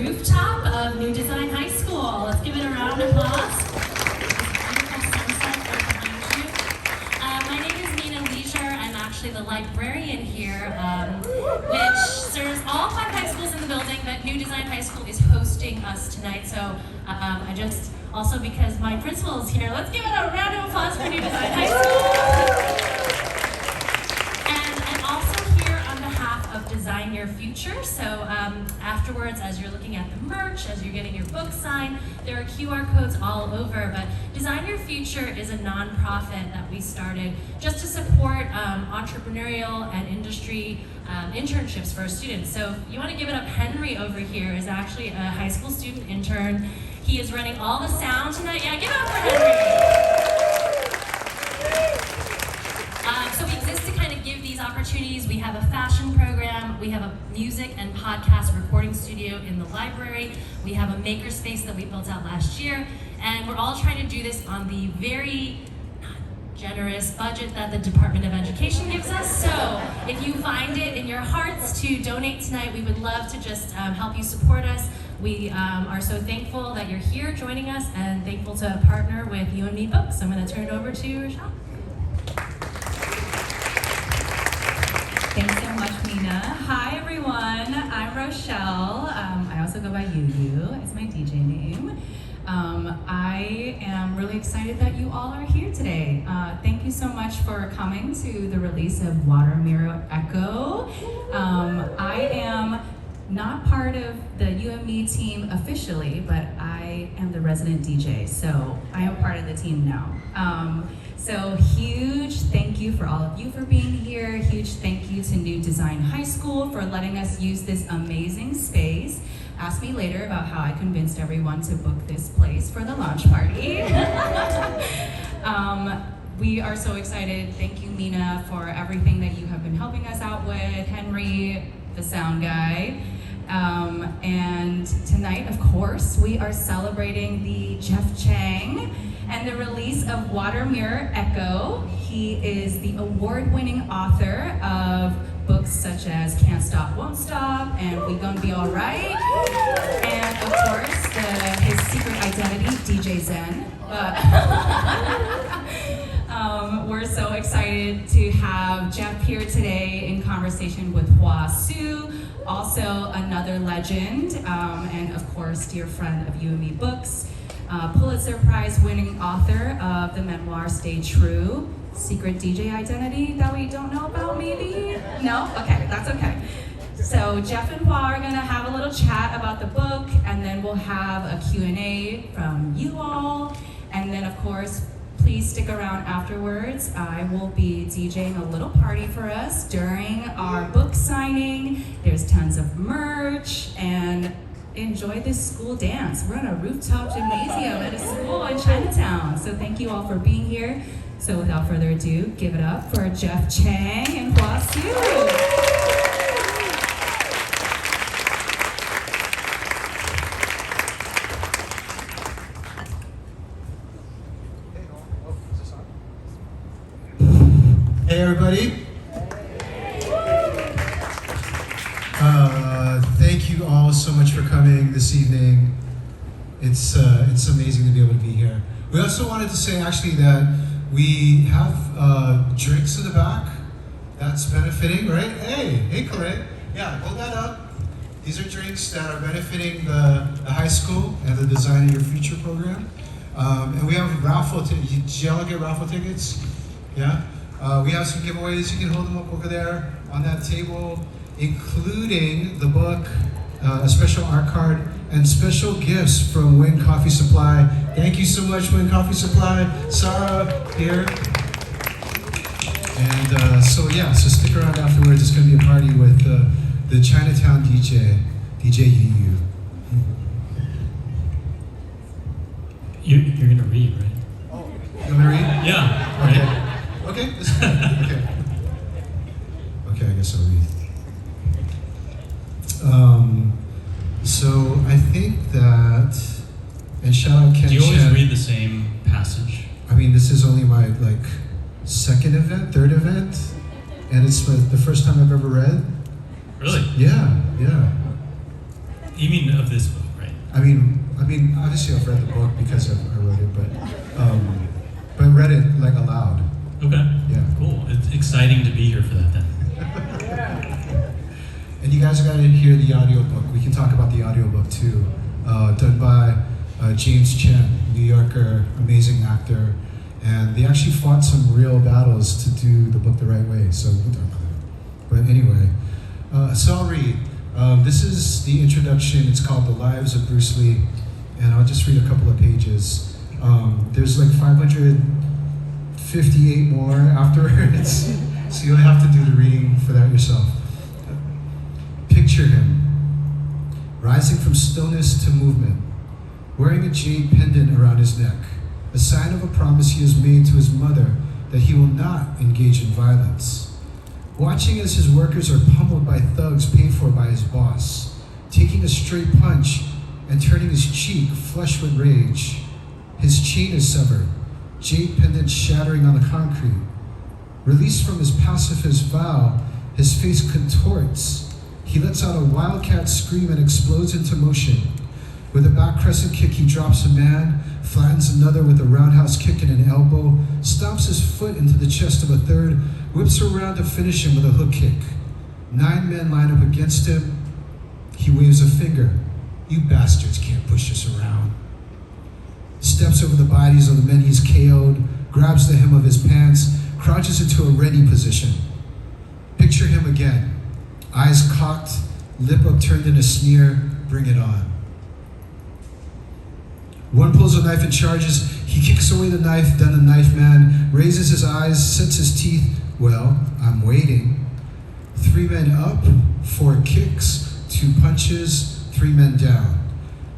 rooftop of New Design High School. Let's give it a round of applause. My name is Nina Leisure. I'm actually the librarian here, which serves all 5 high schools in the building, but New Design High School is hosting us tonight. So I just, also because my principal is here, let's give it a round of applause for New Design High School. Design Your Future. So afterwards, as you're looking at the merch, as you're getting your book signed, there are QR codes all over. But Design Your Future is a nonprofit that we started just to support entrepreneurial and industry internships for our students. So you want to give it up. Henry over here is actually a high school student intern. He is running all the sound tonight. Yeah, give it up for Henry. So we exist to kind of give these opportunities. We have a fashion program, we have a music and podcast recording studio in the library, we have a makerspace that we built out last year, and we're all trying to do this on the very generous budget that the Department of Education gives us. So if you find it in your hearts to donate tonight, we would love to just help you support us. We are so thankful that you're here joining us and thankful to partner with You and Me Books. I'm going to turn it over to Rochelle. Thanks so much, Mina. Hi, everyone. I'm Rochelle. I also go by Yu. It's my DJ name. I am really excited that you all are here today. Thank you so much for coming to the release of Water Mirror Echo. I am not part of the You and Me team officially, but I am the resident DJ, so I am part of the team now. So huge thank you for all of you for being here. Huge thank you to New Design High School for letting us use this amazing space. Ask me later about how I convinced everyone to book this place for the launch party. We are so excited. Thank you, Mina, for everything that you have been helping us out with. Henry, the sound guy. And tonight, of course, we are celebrating the Jeff Chang and the release of Water Mirror Echo. He is the award-winning author of books such as Can't Stop, Won't Stop, and We Gonna Be Alright. And of course, his secret identity, DJ Zen. We're so excited to have Jeff here today in conversation with Hua Su, also another legend, and of course, dear friend of You and Me Books, Pulitzer Prize winning author of the memoir Stay True, secret DJ identity that we don't know about maybe? No? Okay, that's okay. So Jeff and Hua are gonna have a little chat about the book, and then we'll have a Q&A from you all, and then of course, please stick around afterwards. I will be DJing a little party for us during our book signing. There's tons of merch, and enjoy this school dance. We're on a rooftop gymnasium at a school in Chinatown. So thank you all for being here. So without further ado, give it up for Jeff Chang and Hua Su. Hey everybody. Thank you all so much for coming this evening. It's amazing to be able to be here. We also wanted to say actually that we have drinks in the back. That's benefiting, right? Hey Colette. Yeah, hold that up. These are drinks that are benefiting the high school and the Design Your Future program. And we have raffle tickets. Did y'all get raffle tickets? Yeah? We have some giveaways. You can hold them up over there on that table, including the book, a special art card, and special gifts from Win Coffee Supply. Thank you so much, Win Coffee Supply. Sarah here. And so stick around afterwards. It's going to be a party with the Chinatown DJ Yu. You're going to read, right? Oh, you want me to read? Yeah, right. Okay, this is good. Okay, I guess I'll read. So I think that, and shout out Ken. Do you always Shen. read the same passage? I mean, this is only my third event, and it's the first time I've ever read. Really? Yeah. You mean of this book, right? I mean, obviously I've read the book because I wrote it, but read it like aloud. Okay. Yeah. Cool. It's exciting to be here for that then. And you guys got to hear the audiobook. We can talk about the audiobook too. Done by James Chang, New Yorker, amazing actor. And they actually fought some real battles to do the book the right way. So we'll talk about that. But anyway, so I'll read. This is the introduction. It's called The Lives of Bruce Lee. And I'll just read a couple of pages. There's like 558 more afterwards. So you'll have to do the reading for that yourself. Picture him, rising from stillness to movement, wearing a jade pendant around his neck, a sign of a promise he has made to his mother that he will not engage in violence. Watching as his workers are pummeled by thugs paid for by his boss, taking a straight punch and turning his cheek flush with rage. His chain is severed, jade pendant shattering on the concrete. Released from his pacifist vow, his face contorts. He lets out a wildcat scream and explodes into motion. With a back crescent kick, he drops a man, flattens another with a roundhouse kick and an elbow, stomps his foot into the chest of a third, whips around to finish him with a hook kick. 9 men line up against him. He waves a finger. You bastards can't push us around. Steps over the bodies of the men he's KO'd, grabs the hem of his pants, crouches into a ready position. Picture him again. Eyes cocked, lip upturned in a sneer, bring it on. One pulls a knife and charges. He kicks away the knife, then the knife man raises his eyes, sets his teeth. Well, I'm waiting. 3 men up, 4 kicks, 2 punches, 3 men down.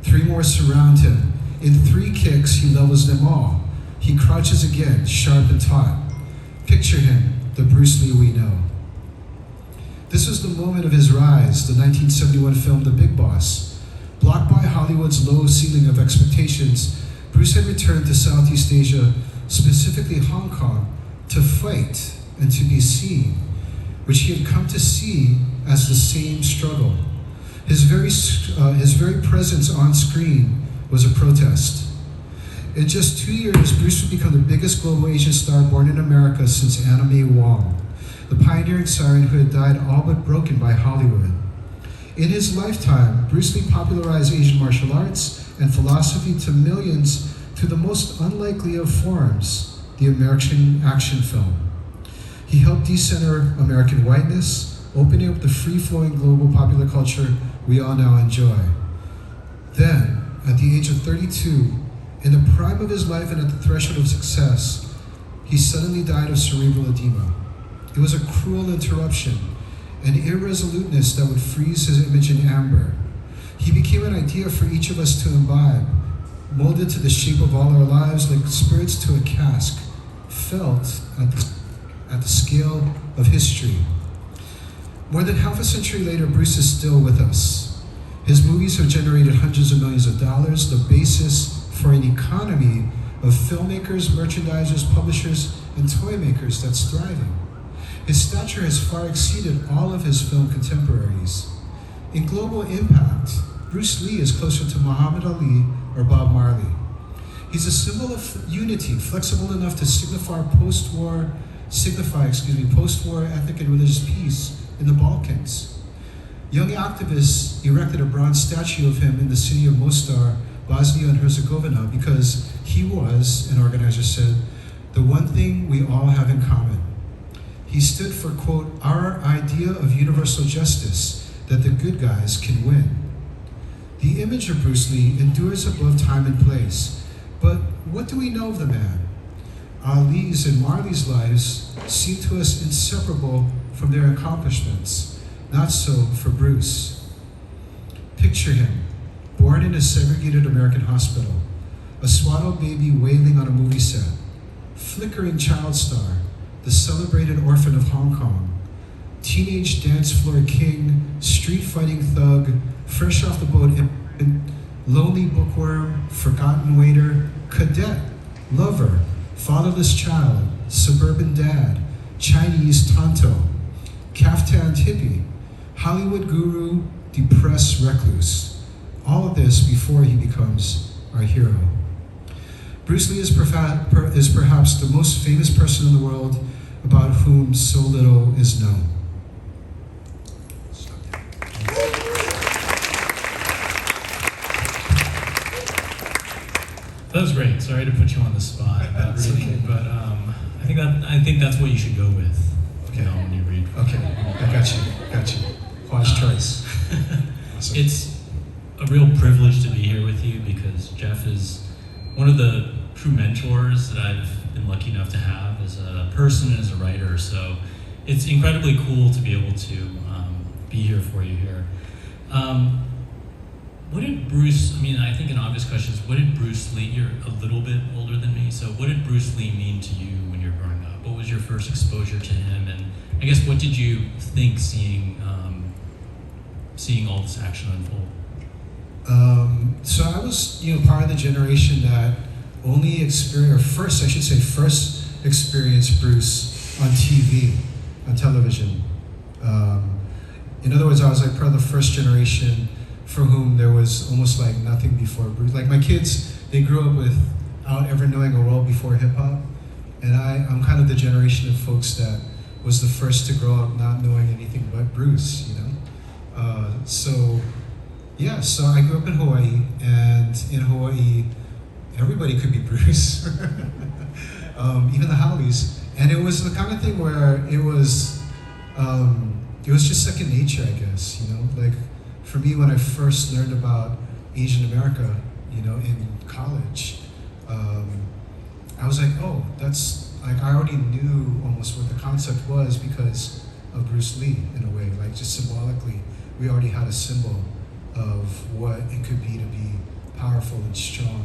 3 more surround him. In 3 kicks, he levels them all. He crouches again, sharp and taut. Picture him, the Bruce Lee we know. This was the moment of his rise, the 1971 film The Big Boss. Blocked by Hollywood's low ceiling of expectations, Bruce had returned to Southeast Asia, specifically Hong Kong, to fight and to be seen, which he had come to see as the same struggle. His very presence on screen was a protest. In just 2 years, Bruce would become the biggest global Asian star born in America since Anna Mae Wong, the pioneering siren who had died all but broken by Hollywood. In his lifetime, Bruce Lee popularized Asian martial arts and philosophy to millions through the most unlikely of forms, the American action film. He helped decenter American whiteness, opening up the free-flowing global popular culture we all now enjoy. Then, at the age of 32, in the prime of his life and at the threshold of success, he suddenly died of cerebral edema. It was a cruel interruption, an irresoluteness that would freeze his image in amber. He became an idea for each of us to imbibe, molded to the shape of all our lives like spirits to a cask, felt at the scale of history. More than half a century later, Bruce is still with us. His movies have generated hundreds of millions of dollars, the basis for an economy of filmmakers, merchandisers, publishers, and toy makers that's thriving. His stature has far exceeded all of his film contemporaries. In global impact, Bruce Lee is closer to Muhammad Ali or Bob Marley. He's a symbol of unity, flexible enough to signify post-war ethnic and religious peace in the Balkans. Young activists erected a bronze statue of him in the city of Mostar, Bosnia and Herzegovina, because he was, an organizer said, the one thing we all have in common. He stood for, quote, our idea of universal justice, that the good guys can win. The image of Bruce Lee endures above time and place, but what do we know of the man? Ali's and Marley's lives seem to us inseparable from their accomplishments. Not so for Bruce. Picture him, born in a segregated American hospital, a swaddled baby wailing on a movie set, flickering child star, the celebrated orphan of Hong Kong, teenage dance floor king, street fighting thug, fresh off the boat, lonely bookworm, forgotten waiter, cadet, lover, fatherless child, suburban dad, Chinese tonto, caftan hippie, Hollywood guru, depressed recluse. all of this before he becomes our hero. Bruce Lee is perhaps the most famous person in the world about whom so little is known. That was great. Sorry to put you on the spot about reading, but I think that's what you should go with. Okay. When you read. Okay, I got you. Wise choice. Awesome. It's a real privilege to be here with you because Jeff is one of the true mentors that I've been lucky enough to have as a person and as a writer. So it's incredibly cool to be able to be here for you here. What did Bruce, I think an obvious question is, what did Bruce Lee, you're a little bit older than me, so what did Bruce Lee mean to you when you were growing up? What was your first exposure to him? And I guess what did you think seeing all this action unfold? So I was, part of the generation that only first experienced Bruce on TV, on television. In other words, I was like part of the first generation for whom there was almost like nothing before Bruce. Like my kids, they grew up without ever knowing a world before hip hop, and I'm kind of the generation of folks that was the first to grow up not knowing anything but Bruce, So I grew up in Hawaii, and in Hawaii, everybody could be Bruce, even the Howleys. And it was the kind of thing where it was just second nature, I guess, Like for me, when I first learned about Asian America, in college, I was like, oh, that's, like, I already knew almost what the concept was because of Bruce Lee, in a way, like just symbolically, we already had a symbol of what it could be to be powerful and strong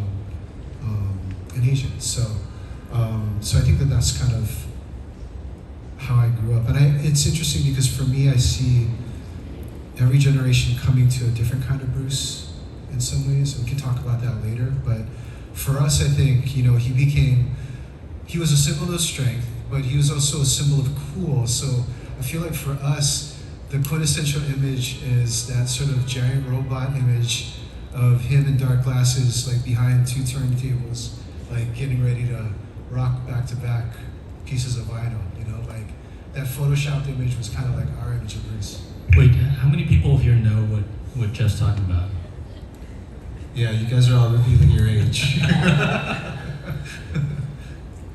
in Asian. So I think that's kind of how I grew up. And it's interesting because for me, I see every generation coming to a different kind of Bruce in some ways. We can talk about that later. But for us, I think, he was a symbol of strength, but he was also a symbol of cool. So I feel like for us, the quintessential image is that sort of giant robot image of him in dark glasses, like behind two turntables, like getting ready to rock back-to-back pieces of vinyl, like that photoshopped image was kind of like our image of Bruce. Wait, how many people here know what Jeff's talking about? Yeah, you guys are all revealing your age.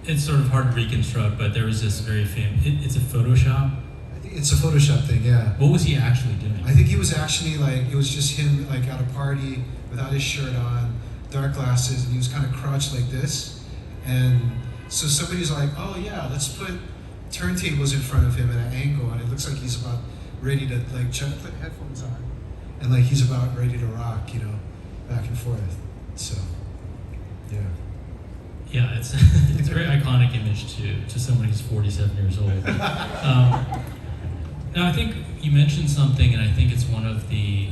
It's sort of hard to reconstruct, but there was this very famous, it's a Photoshop? I think it's a Photoshop thing, yeah. What was he actually doing? I think he was actually it was just him like at a party without his shirt on, dark glasses, and he was kind of crouched like this. And so somebody's like, oh yeah, let's put turntables in front of him at an angle, and it looks like he's about ready to put headphones on. And like he's about ready to rock, back and forth. So, yeah. Yeah, it's it's a very iconic image to someone who's 47 years old. Now, I think you mentioned something, and I think it's one of the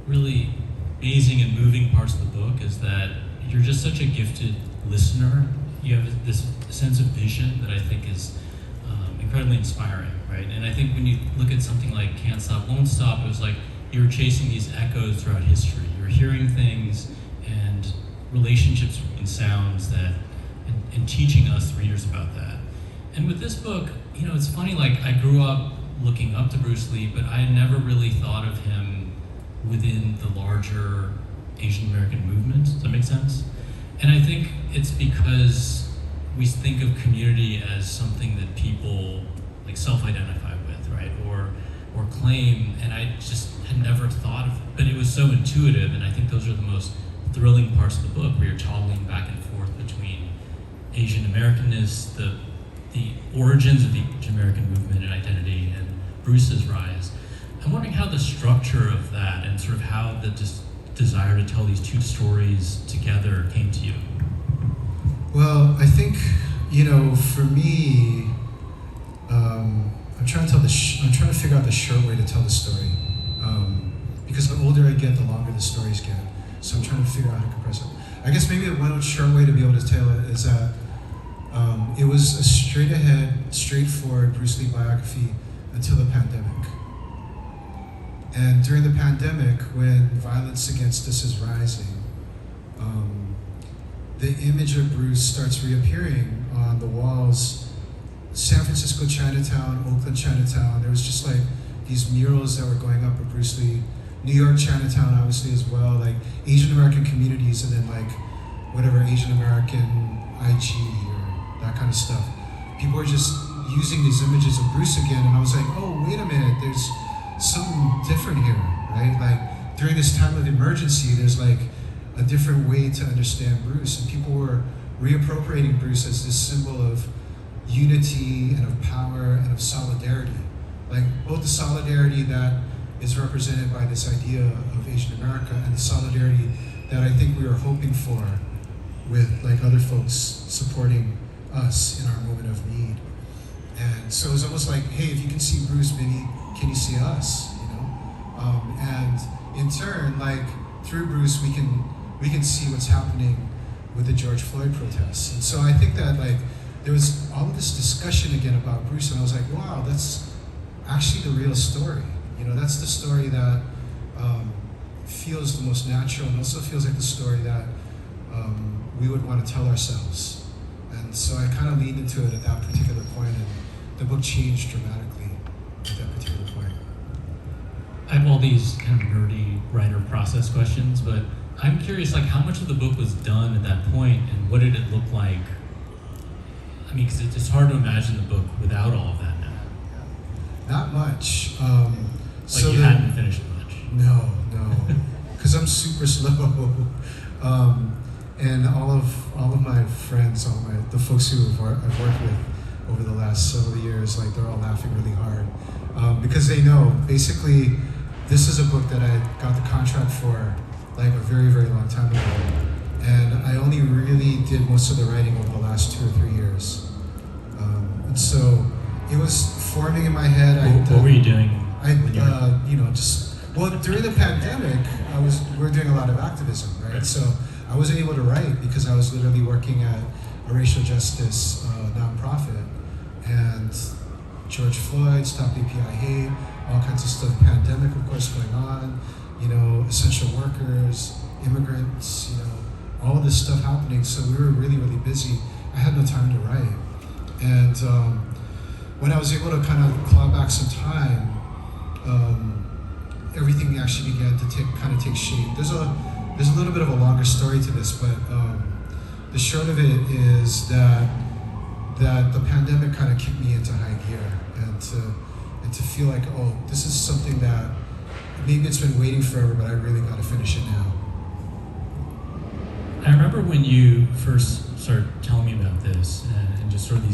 really amazing and moving parts of the book is that you're just such a gifted listener. You have this sense of vision that I think is incredibly inspiring, right? And I think when you look at something like Can't Stop, Won't Stop, it was like you're chasing these echoes throughout history. You're hearing things and relationships and sounds and teaching us readers about that. And with this book, it's funny, like I grew up looking up to Bruce Lee, but I had never really thought of him within the larger Asian American movement. Does that make sense? And I think it's because we think of community as something that people like self-identify with, right? Or claim, and I just had never thought of it. But it was so intuitive, and I think those are the most thrilling parts of the book where you're toggling back and forth between Asian Americanness, the origins of the Asian American movement and identity, and Bruce's rise. I'm wondering how the structure of that and sort of how the desire to tell these two stories together came to you. Well, I think, for me, I'm trying to figure out the short way to tell the story. Because the older I get, the longer the stories get. So I'm trying to figure out how to compress it. I guess maybe one short way to be able to tell it is that it was a straight-ahead, straightforward Bruce Lee biography until the pandemic. And during the pandemic, when violence against us is rising, the image of Bruce starts reappearing on the walls. San Francisco Chinatown, Oakland Chinatown, there was just like these murals that were going up of Bruce Lee. New York Chinatown, obviously, as well, like Asian American communities, and then like whatever Asian American IG or that kind of stuff. People were just using these images of Bruce again, and I was like, oh, wait a minute, there's something different here, right? Like during this time of emergency, there's like a different way to understand Bruce, and people were reappropriating Bruce as this symbol of unity and of power and of solidarity. Like both the solidarity that is represented by this idea of Asian America and the solidarity that I think we were hoping for with like other folks supporting us in our moment of need. And so it was almost like, hey, if you can see Bruce, maybe can you see us, you know? And in turn, like through Bruce, we can see what's happening with the George Floyd protests. And so I think that like there was all of this discussion again about Bruce, and I was like, wow, that's actually the real story. You know, that's the story that feels the most natural, and also feels like the story that we would want to tell ourselves. And so I kind of leaned into it at that particular point, and the book changed dramatically at that particular point. I have all these kind of nerdy writer process questions, but I'm curious, like, how much of the book was done at that point, and what did it look like? I mean, because it's hard to imagine the book without all of that now. Not much. Like you hadn't finished much. No, because I'm super slow. And all of my friends, the folks who I've worked with over the last several years, like they're all laughing really hard because they know basically this is a book that I got the contract for like a very, very long time ago, and I only really did most of the writing over the last 2 or 3 years. And so it was forming in my head. What were you doing? During the pandemic, we were doing a lot of activism, right? So I wasn't able to write because I was literally working at a racial justice nonprofit, and George Floyd, Stop API Hate, all kinds of stuff. Pandemic, of course, going on. You know, essential workers, immigrants. You know, all of this stuff happening. So we were really, really busy. I had no time to write, and when I was able to kind of claw back some time, everything actually began to take shape. There's a little bit of a longer story to this, but the short of it is that the pandemic kind of kicked me into high gear, and to feel like, oh, this is something that maybe it's been waiting forever, but I really got to finish it now. I remember when you first started telling me about this, and just sort of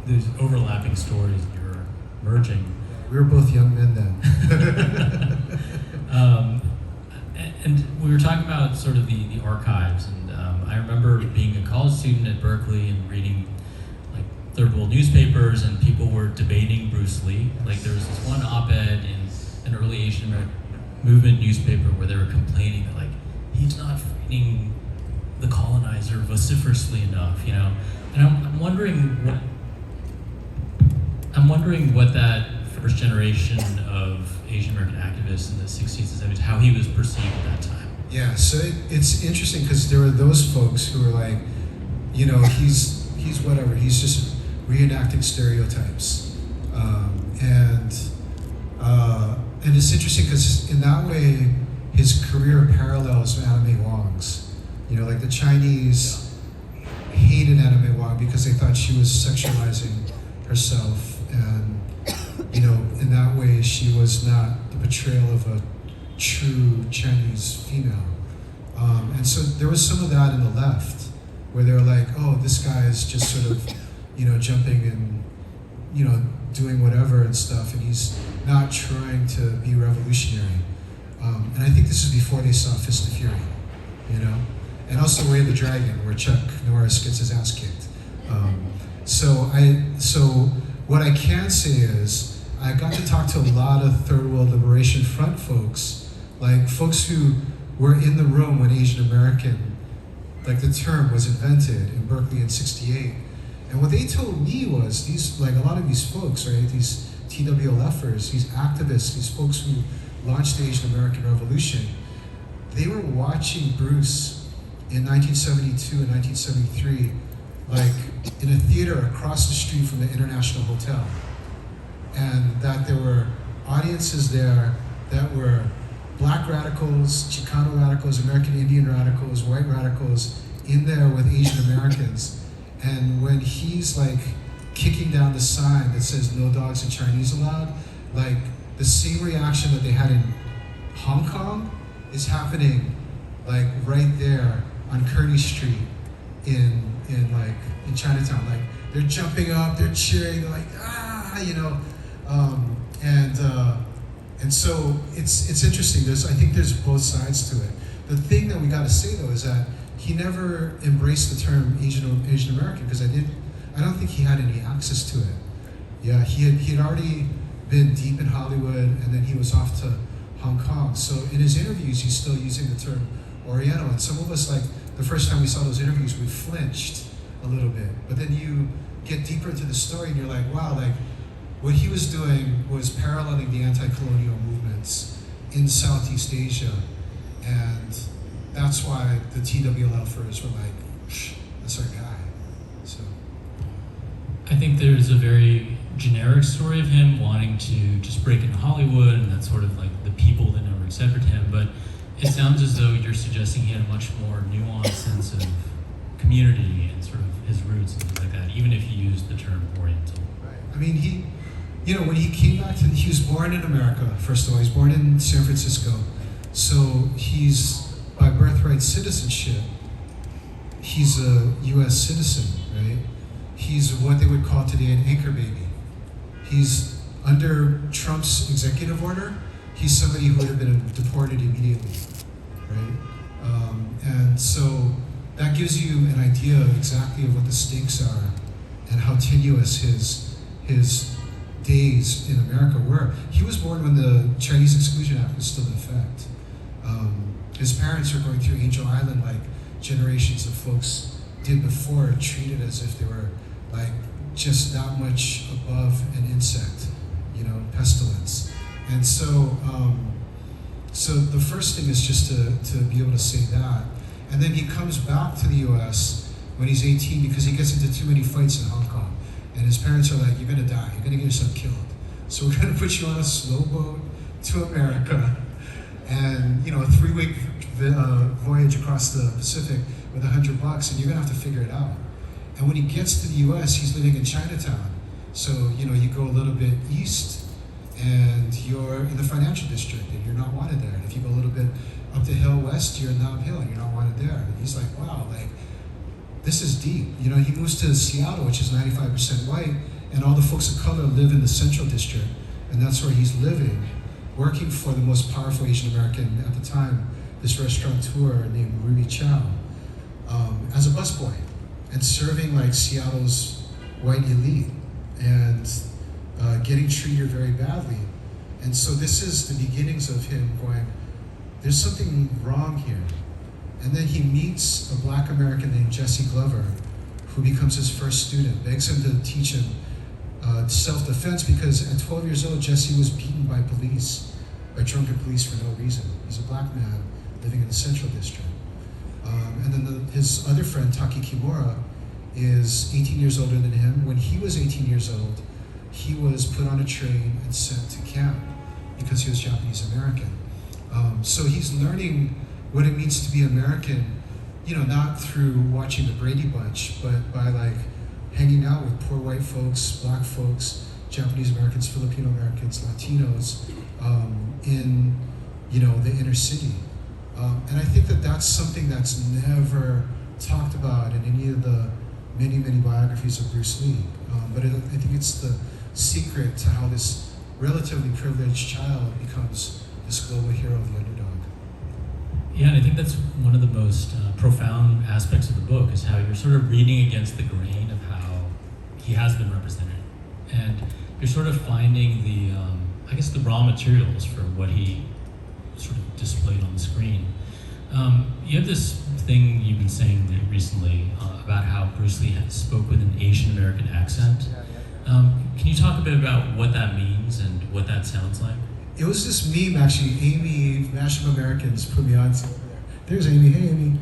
these overlapping stories that you were merging. We were both young men then. And we were talking about sort of the archives, and I remember being a college student at Berkeley and reading like third world newspapers, and people were debating Bruce Lee. Like there was this one op-ed in an early Asian American movement newspaper where they were complaining that like he's not fighting the colonizer vociferously enough, you know. And I'm wondering what that first generation of Asian American activists in the 60s and 70s, how he was perceived at that time. Yeah, so it's interesting because there were those folks who were like, you know, he's whatever, he's just reenacting stereotypes, and it's interesting because in that way his career parallels Anna May Wong's. You know, like the Chinese hated Anna May Wong because they thought she was sexualizing herself, and you know, in that way she was not the portrayal of a true Chinese female. And so there was some of that in the left, where they were like, oh, this guy is just sort of, you know, jumping and, you know, doing whatever and stuff, and he's not trying to be revolutionary. And I think this is before they saw Fist of Fury, you know? And also Way of the Dragon, where Chuck Norris gets his ass kicked. So what I can say is, I got to talk to a lot of Third World Liberation Front folks, like folks who were in the room when Asian American, like the term was invented in Berkeley in '68. And what they told me was, these, like a lot of these folks, right, these TWLFers, these activists, these folks who launched the Asian American Revolution, they were watching Bruce in 1972 and 1973, like in a theater across the street from the International Hotel. And that there were audiences there that were Black radicals, Chicano radicals, American Indian radicals, white radicals in there with Asian Americans. And when he's like kicking down the sign that says no dogs and Chinese allowed, like the same reaction that they had in Hong Kong is happening like right there on Kearny Street in Chinatown. Like they're jumping up, they're cheering, they're like, you know. And so it's interesting. I think there's both sides to it. The thing that we got to say though is that he never embraced the term Asian American because I don't think he had any access to it. Yeah, he had already been deep in Hollywood, and then he was off to Hong Kong. So in his interviews, he's still using the term Oriental. And some of us, like the first time we saw those interviews, we flinched a little bit. But then you get deeper into the story, and you're like, wow, like what he was doing was paralleling the anti-colonial movements in Southeast Asia, and that's why the TWLFers were like, that's our guy. So I think there's a very generic story of him wanting to just break into Hollywood, and that's sort of like the people that never accepted him. But it sounds as though you're suggesting he had a much more nuanced sense of community and sort of his roots and things like that, even if he used the term Oriental. Right. I mean, when he came back he was born in America, first of all. He's born in San Francisco. So he's, by birthright citizenship, he's a U.S. citizen, right? He's what they would call today an anchor baby. He's under Trump's executive order, he's somebody who would have been deported immediately, right? And so that gives you an idea exactly of what the stakes are and how tenuous his days in America were. He was born when the Chinese Exclusion Act was still in effect. His parents were going through Angel Island like generations of folks did before, treated as if they were like just that much above an insect, pestilence. And so, so the first thing is just to be able to say that. And then he comes back to the US when he's 18 because he gets into too many fights in Hong Kong. And his parents are like, you're gonna die, you're gonna get yourself killed. So we're gonna put you on a slow boat to America. And a 3-week voyage across the Pacific with $100, and you're gonna have to figure it out. And when he gets to the US, he's living in Chinatown. So, you go a little bit east and you're in the financial district and you're not wanted there. And if you go a little bit up the hill west, you're in Nob Hill and you're not wanted there. And he's like, wow, like, this is deep. He moves to Seattle, which is 95% white, and all the folks of color live in the central district. And that's where he's living, working for the most powerful Asian American at the time, this restaurateur named Ruby Chow, as a busboy, and serving like Seattle's white elite, and getting treated very badly. And so this is the beginnings of him going, there's something wrong here. And then he meets a Black American named Jesse Glover, who becomes his first student, begs him to teach him self-defense because at 12 years old, Jesse was beaten by drunken police for no reason. He's a Black man living in the Central District. And then his other friend, Taki Kimura, is 18 years older than him. When he was 18 years old, he was put on a train and sent to camp because he was Japanese American. So he's learning what it means to be American, not through watching the Brady Bunch, but by like hanging out with poor white folks, Black folks, Japanese Americans, Filipino Americans, Latinos, in the inner city. And I think that that's something that's never talked about in any of the many, many biographies of Bruce Lee. But I think it's the secret to how this relatively privileged child becomes this global hero of the underdog. Yeah, and I think that's one of the most profound aspects of the book is how you're sort of reading against the grain of how he has been represented. And you're sort of finding the, the raw materials for what he sort of displayed on the screen. You have this thing you've been saying recently about how Bruce Lee spoke with an Asian American accent. Can you talk a bit about what that means and what that sounds like? it was this meme actually. Amy, National Americans, put me on. There's Amy. Hey, Amy.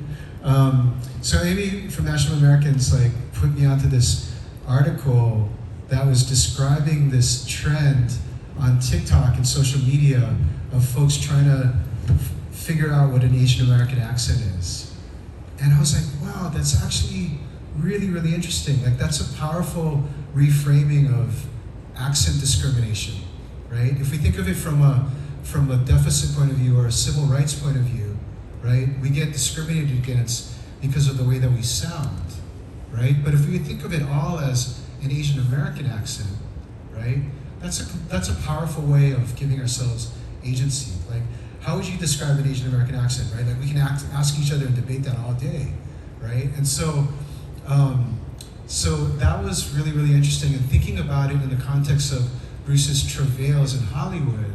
So Amy from National Americans like put me onto this article that was describing this trend on TikTok and social media of folks trying to figure out what an Asian American accent is. And I was like, wow, that's actually really, really interesting. Like that's a powerful reframing of accent discrimination, right? If we think of it from a deficit point of view or a civil rights point of view, right? We get discriminated against because of the way that we sound, right? But if we think of it all as an Asian American accent, right? That's a powerful way of giving ourselves agency. Like, how would you describe an Asian American accent, right? Like we can ask each other and debate that all day, right? And so that was really, really interesting. And thinking about it in the context of Bruce's travails in Hollywood,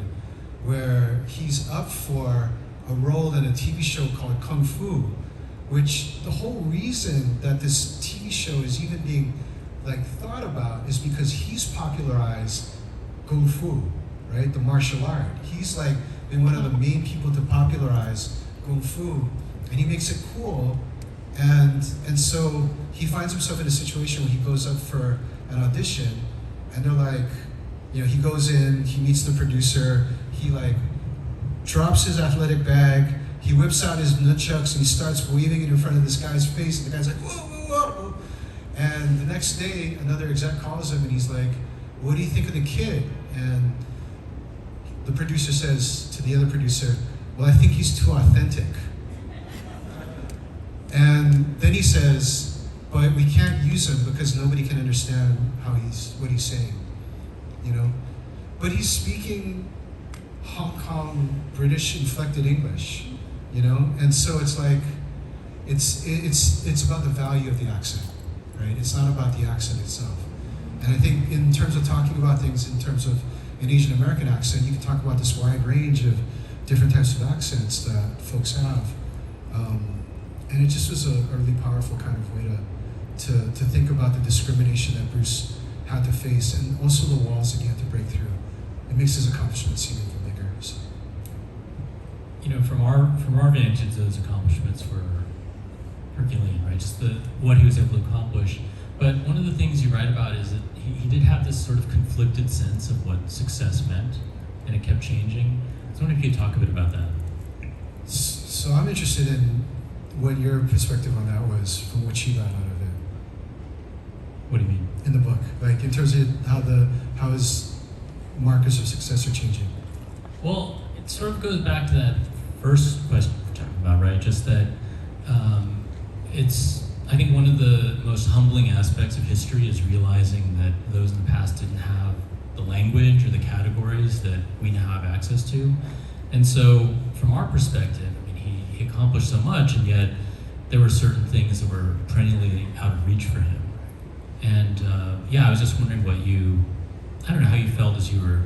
where he's up for a role in a TV show called Kung Fu, which the whole reason that this TV show is even being like thought about is because he's popularized Kung Fu, right? The martial art. He's like been one of the main people to popularize Kung Fu, and he makes it cool. And so he finds himself in a situation where he goes up for an audition, and they're like, he goes in, he meets the producer, he like drops his athletic bag, he whips out his nunchucks and he starts waving it in front of this guy's face, and the guy's like, whoa, whoa, whoa. And the next day, another exec calls him and he's like, what do you think of the kid? And the producer says to the other producer, well, I think he's too authentic. And then he says, but we can't use him because nobody can understand what he's saying, But he's speaking Hong Kong British inflected English, And so it's like, it's about the value of the accent, right? It's not about the accent itself. And I think in terms of talking about things in terms of an Asian American accent, you can talk about this wide range of different types of accents that folks have. And it just was a really powerful kind of way to think about the discrimination that Bruce had to face, and also the walls that he had to break through. It makes his accomplishments seem even bigger. So. From our vantage, those accomplishments were Herculean, right? Just what he was able to accomplish. But one of the things you write about is that he did have this sort of conflicted sense of what success meant, and it kept changing. I was wondering if you could talk a bit about that. So I'm interested in what your perspective on that was, from what you got out of it. What do you mean? In the book, like in terms of how his markers of success are changing. Well, it sort of goes back to that first question we're talking about, right? Just that I think one of the most humbling aspects of history is realizing that those in the past didn't have the language or the categories that we now have access to. And so from our perspective, he accomplished so much, and yet there were certain things that were perennially out of reach for him. And I was just wondering I don't know how you felt as you were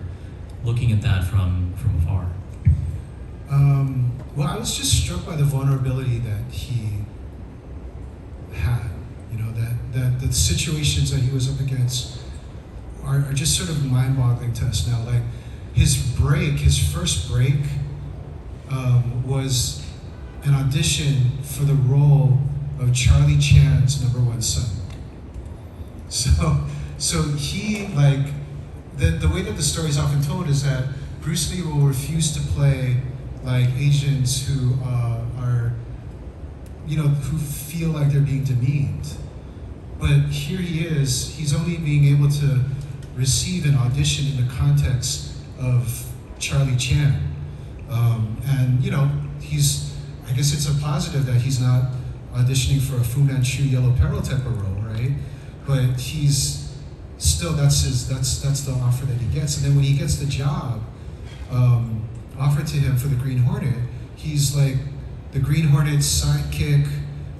looking at that from afar. Well, I was just struck by the vulnerability that he had, that the situations that he was up against are just sort of mind-boggling to us now. Like his first break was an audition for the role of Charlie Chan's number one son. So he, like, the way that the story is often told is that Bruce Lee will refuse to play like Asians who are, who feel like they're being demeaned. But here he is, he's only being able to receive an audition in the context of Charlie Chan. And I guess it's a positive that he's not auditioning for a Fu Manchu Yellow Peril type of role, right? But he's still, that's the offer that he gets. And then when he gets the job offered to him for the Green Hornet, he's like the Green Hornet's sidekick,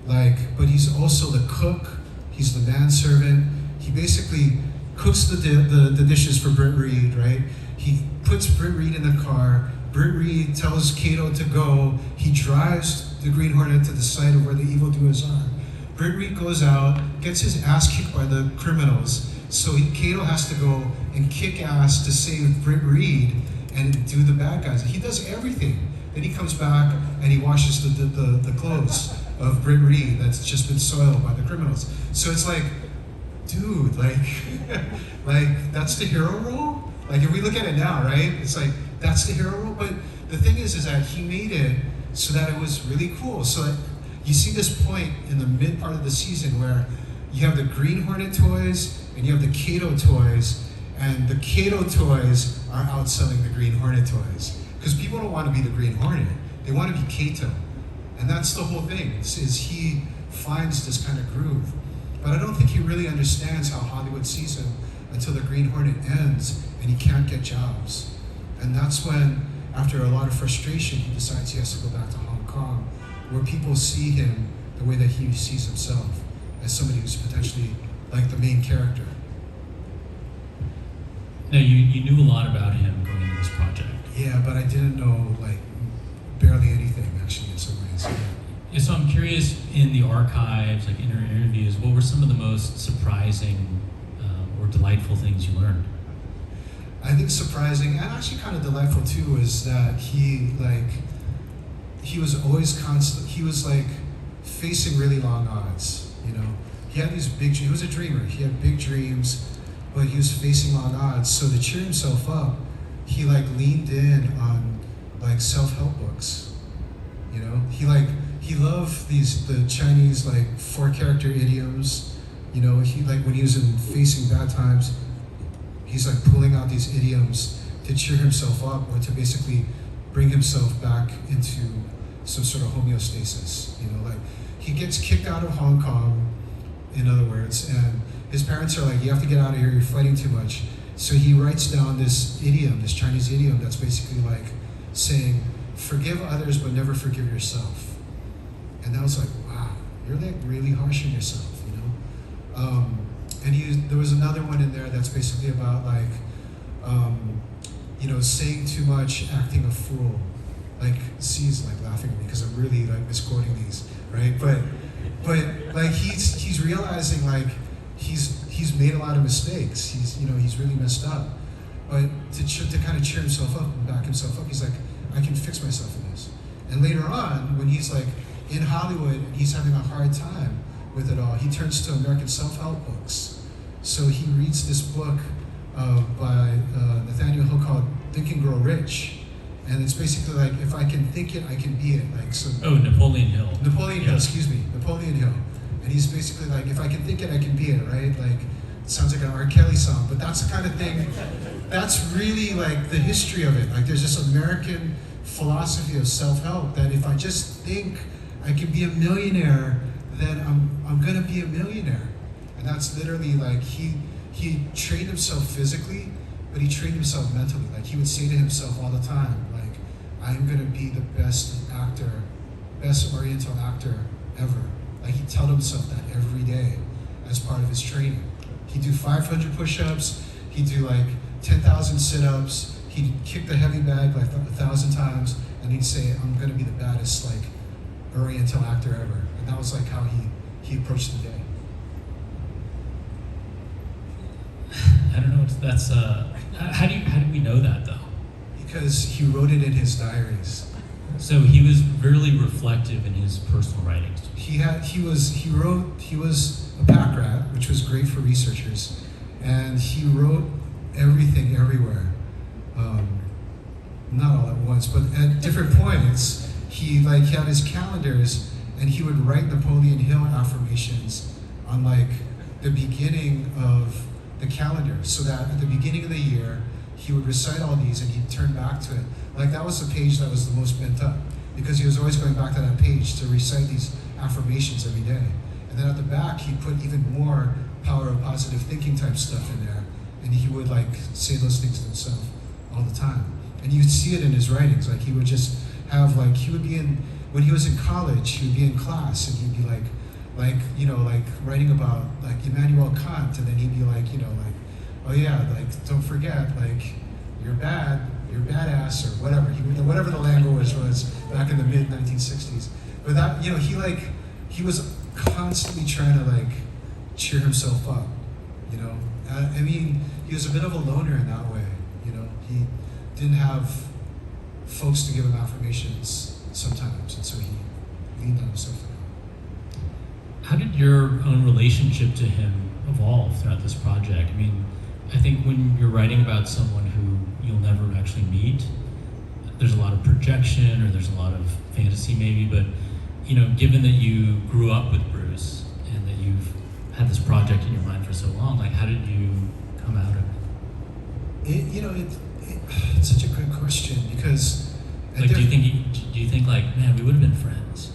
but he's also the cook, he's the manservant. He basically cooks the dishes for Britt Reed, right? He puts Britt Reed in the car. Britt Reed tells Kato to go. He drives the Green Hornet to the site of where the evildoers are. Britt Reed goes out, gets his ass kicked by the criminals, so Kato has to go and kick ass to save Britt Reed. and do the bad guys. He does everything. Then he comes back and he washes the clothes of Britt Reed that's just been soiled by the criminals. So it's like, dude, like, like that's the hero role? Like if we look at it now, right? It's like, that's the hero role? But the thing is that he made it so that it was really cool. So that you see this point in the mid part of the season where you have the Green Hornet toys and you have the Kato toys, and the Kato toys are outselling the Green Hornet toys. Because people don't want to be the Green Hornet, they want to be Kato. And that's the whole thing, is he finds this kind of groove. But I don't think he really understands how Hollywood sees him until the Green Hornet ends and he can't get jobs. And that's when, after a lot of frustration, he decides he has to go back to Hong Kong, where people see him the way that he sees himself, as somebody who's potentially like the main character. Now, you knew a lot about him going into this project. Yeah, but I didn't know like barely anything actually in some ways. Yeah, so I'm curious, in the archives, like interviews, what were some of the most surprising or delightful things you learned? I think surprising and actually kind of delightful too is that he was always constant. He was like facing really long odds. You know, he had these big. He was a dreamer. He had big dreams, but he was facing long odds. So to cheer himself up, he like leaned in on like self-help books. You know, he loved the Chinese like 4-character idioms. You know, he like when he was facing bad times, he's like pulling out these idioms to cheer himself up or to basically bring himself back into some sort of homeostasis. You know, like he gets kicked out of Hong Kong, in other words, and his parents are like, you have to get out of here, you're fighting too much. So he writes down this idiom, this Chinese idiom that's basically like saying, forgive others but never forgive yourself. And that was like, wow, you're like really harsh on yourself, you know? And there was another one in there that's basically about like, you know, saying too much, acting a fool. Like, C's like laughing at me because I'm really like misquoting these, right? But like he's realizing like he's made a lot of mistakes. He's really messed up. But to kind of cheer himself up and back himself up, he's like, I can fix myself in this. And later on, when he's like in Hollywood and he's having a hard time with it all, he turns to American self-help books. So he reads this book by Nathaniel Hill called Think and Grow Rich. And it's basically like, if I can think it, I can be it. Like, so. Oh, Napoleon Hill. Napoleon Hill, excuse me, Napoleon Hill. And he's basically like, if I can think it, I can be it, right? Like, it sounds like an R. Kelly song, but that's the kind of thing, that's really like the history of it. Like, there's this American philosophy of self-help that if I just think I can be a millionaire, then I'm gonna be a millionaire. And that's literally like, he trained himself physically, but he trained himself mentally. Like, he would say to himself all the time, like, I'm gonna be the best actor, best Oriental actor ever. Like, he'd tell himself that every day as part of his training. He'd do 500 push-ups, he'd do like 10,000 sit-ups, he'd kick the heavy bag like 1,000 times, and he'd say, I'm gonna be the baddest like Oriental actor ever. And that was like how he approached the day. I don't know. That's how do we know that though? Because he wrote it in his diaries. So he was really reflective in his personal writings. He was a pack rat, which was great for researchers, and he wrote everything everywhere. Not all at once, but at different points. He had his calendars, and he would write Napoleon Hill affirmations on like the beginning of the calendar, so that at the beginning of the year, he would recite all these and he'd turn back to it. Like, that was the page that was the most bent up, because he was always going back to that page to recite these affirmations every day. And then at the back, he'd put even more power of positive thinking type stuff in there, and he would like say those things to himself all the time. And you'd see it in his writings. Like, he would just have like, when he was in college, he would be in class and he'd be like writing about like Immanuel Kant, and then he'd be like, oh yeah, like, don't forget, like, you're badass, or whatever. Whatever the language was back in the mid 1960s. But that, he was constantly trying to like cheer himself up, I mean, he was a bit of a loner in that way, he didn't have folks to give him affirmations sometimes, and so he leaned on himself a lot. How did your own relationship to him evolve throughout this project? I mean, I think when you're writing about someone who you'll never actually meet, there's a lot of projection or there's a lot of fantasy maybe, but you know, given that you grew up with Bruce and that you've had this project in your mind for so long, like how did you come out of it? It's such a good question because Like, do you think like, man, we would have been friends?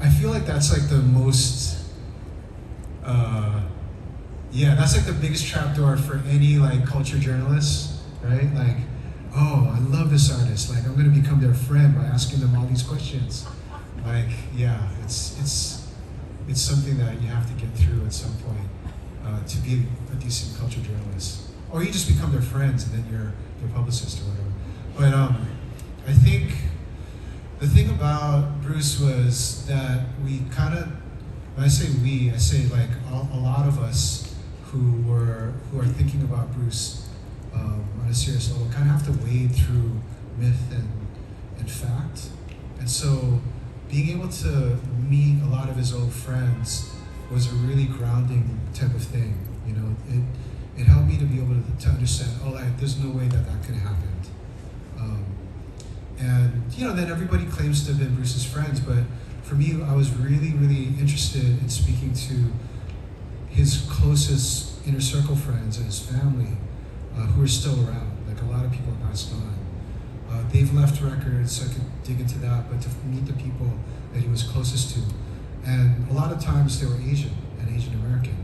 I feel like that's like the most, that's like the biggest trapdoor for any like culture journalist, right? Like, oh, I love this artist. Like, I'm gonna become their friend by asking them all these questions. Like, yeah, it's something that you have to get through at some point to be a decent culture journalist, or you just become their friends and then you're their publicist or whatever. But I think the thing about Bruce was that we kind of, when I say we, I say like a lot of us who are thinking about Bruce on a serious level kind of have to wade through myth and fact. And so being able to meet a lot of his old friends was a really grounding type of thing. You know, it helped me to be able to understand, oh, like, there's no way that could have happened. And you know, then everybody claims to have been Bruce's friends, but for me, I was really, really interested in speaking to his closest inner circle friends and his family who are still around. Like, a lot of people have passed on. They've left records, so I could dig into that, but to meet the people that he was closest to. And a lot of times they were Asian and Asian American.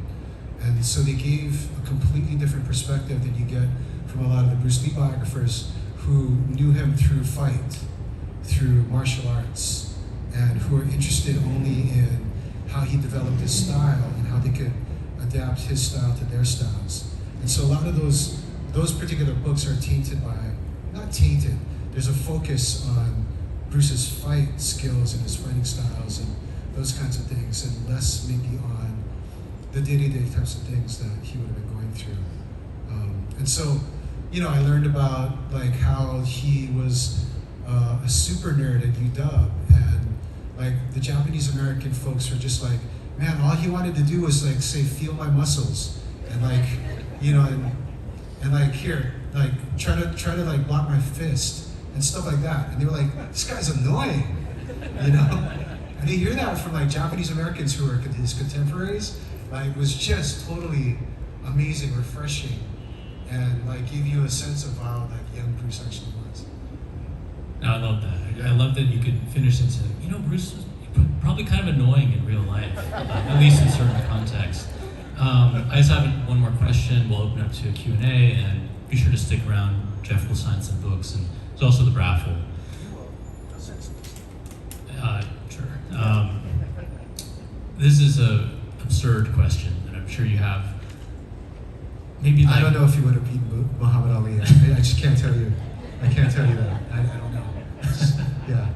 And so they gave a completely different perspective than you get from a lot of the Bruce Lee biographers who knew him through fight, through martial arts, and who were interested only in how he developed his style and how they could adapt his style to their styles. And so a lot of those particular books are tainted by, not tainted, there's a focus on Bruce's fight skills and his fighting styles and those kinds of things, and less maybe on the day-to-day types of things that he would have been going through. And so, you know, I learned about like how he was a super nerd at UW, and like the Japanese American folks were just like, man, all he wanted to do was like say, feel my muscles, and like, you know, and like here, like try to like block my fist and stuff like that. And they were like, this guy's annoying, you know? And you hear that from like Japanese Americans who are his contemporaries. Like, it was just totally amazing, refreshing, and like give you a sense of how like young Bruce actually was. No, I love that. I love that you could finish and say, you know, Bruce was probably kind of annoying in real life, at least in certain contexts. I just have one more question. We'll open up to a Q&A, and be sure to stick around. Jeff will sign some books, and there's also the raffle. Sure. This is a absurd question that I'm sure you have. Maybe like, I don't know if he would have beaten Muhammad Ali. I just can't tell you. I can't tell you that. I don't know. Yeah.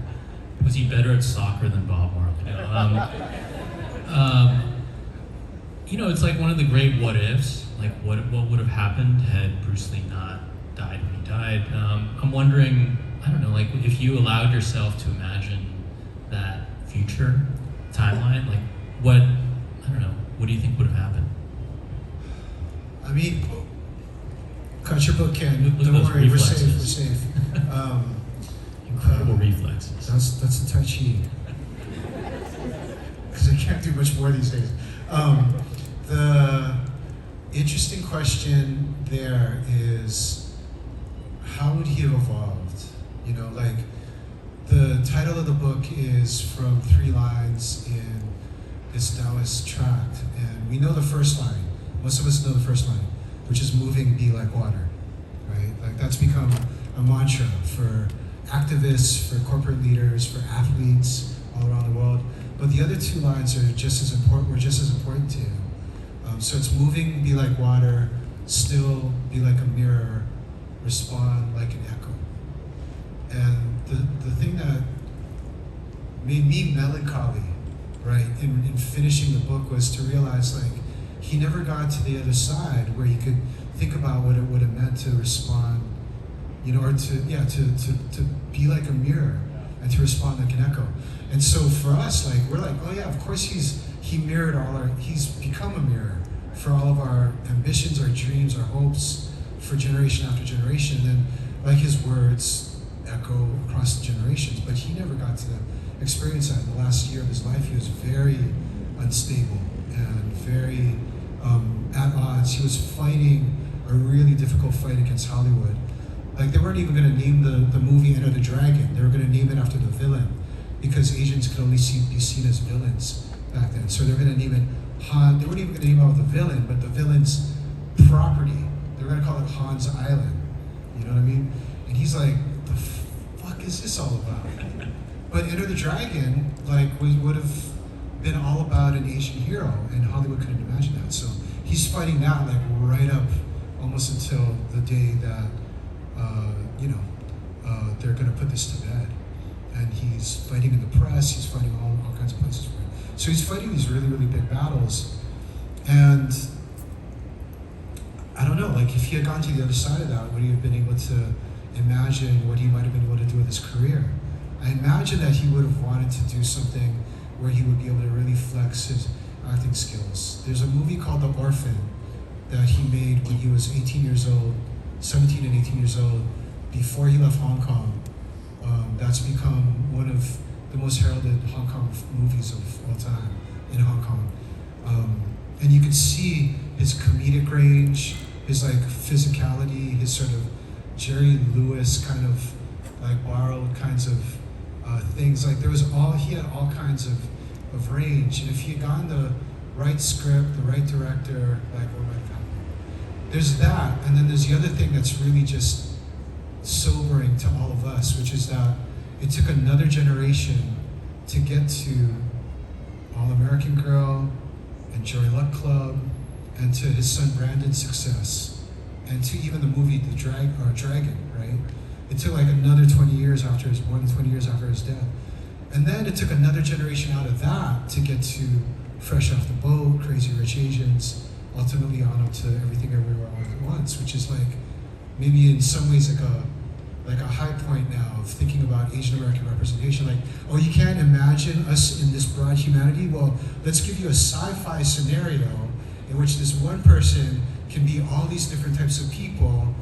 Was he better at soccer than Bob Marley? You know, it's like one of the great what ifs. Like, what would have happened had Bruce Lee not died when he died? I'm wondering, I don't know, like if you allowed yourself to imagine that future timeline, like what do you think would have happened? I mean, cut your book, Ken. Look at Don't those worry, reflexes. we're safe. Incredible reflexes. That's a Tai Chi. Because I can't do much more these days. The interesting question there is, how would he have evolved? You know, like, the title of the book is from 3 lines in this Taoist tract, and we know the first line. Most of us know the first line, which is moving, be like water, right? Like, that's become a mantra for activists, for corporate leaders, for athletes all around the world. But the other 2 lines are just as important to him. So it's moving, be like water, still, be like a mirror, respond like an echo. And the thing that made me melancholy, right, in finishing the book was to realize, like, he never got to the other side where he could think about what it would have meant to respond, or to be like a mirror and to respond like an echo. And so for us, like, we're like, oh yeah, of course he mirrored he's become a mirror for all of our ambitions, our dreams, our hopes for generation after generation. And like his words echo across the generations, but he never got to experience that. In the last year of his life, he was very unstable and very at odds. He was fighting a really difficult fight against Hollywood. Like, they weren't even going to name the movie Enter the Dragon. They were going to name it after the villain, because Asians could only be seen as villains back then. So they were going to name it Han. They weren't even going to name out the villain, but the villain's property. They were going to call it Han's Island. You know what I mean? And he's like, the fuck is this all about? But Enter the Dragon, like, would have been all about an Asian hero, and Hollywood couldn't imagine that. So he's fighting that, like, right up almost until the day that, they're going to put this to bed. And he's fighting in the press, he's fighting all kinds of places for it. So he's fighting these really, really big battles. And I don't know, like, if he had gone to the other side of that, would he have been able to imagine what he might have been able to do with his career? I imagine that he would have wanted to do something where he would be able to really flex his acting skills. There's a movie called The Orphan that he made when he was 18 years old, 17 and 18 years old, before he left Hong Kong. That's become one of the most heralded Hong Kong movies of all time in Hong Kong. And you can see his comedic range, his like physicality, his sort of Jerry Lewis kind of like borrowed kinds of things. Like he had all kinds of range. And if he had gotten the right script, the right director, like what might have happened? There's that, and then there's the other thing that's really just sobering to all of us, which is that it took another generation to get to All American Girl and Joy Luck Club, and to his son Brandon's success, and to even the movie Dragon, right? It took like another 20 years after more than 20 years after his death. And then it took another generation out of that to get to Fresh Off the Boat, Crazy Rich Asians, ultimately on up to Everything Everywhere All at Once, which is like maybe in some ways like a high point now of thinking about Asian American representation. Like, oh, you can't imagine us in this broad humanity? Well, let's give you a sci-fi scenario in which this one person can be all these different types of people,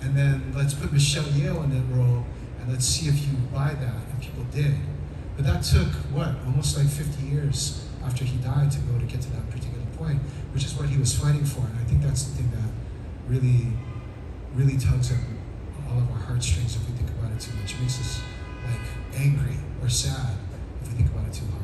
and then let's put Michelle Yeoh in that role, and let's see if you buy that. And people did. But that took, almost like 50 years after he died to get to that particular point, which is what he was fighting for. And I think that's the thing that really, really tugs at all of our heartstrings if we think about it too much. It makes us like angry or sad if we think about it too hard.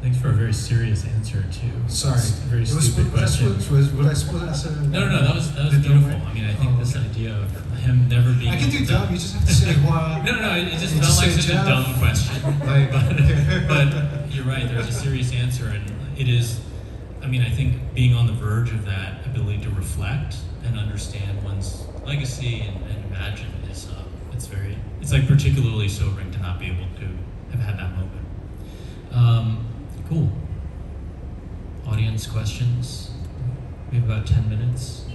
Thanks for a very serious answer too. Sorry, It's a very stupid question. Was I supposed to answer? No, that was beautiful. I mean, I think this idea of him never being. I can do dumb. You just have to say what. No, it just felt like such a dumb question. Like, but you're right. There's a serious answer, and it is. I mean, I think being on the verge of that ability to reflect and understand one's legacy and imagine is it's like particularly sobering to not be able to have had that moment. Cool. Audience questions? We have about 10 minutes.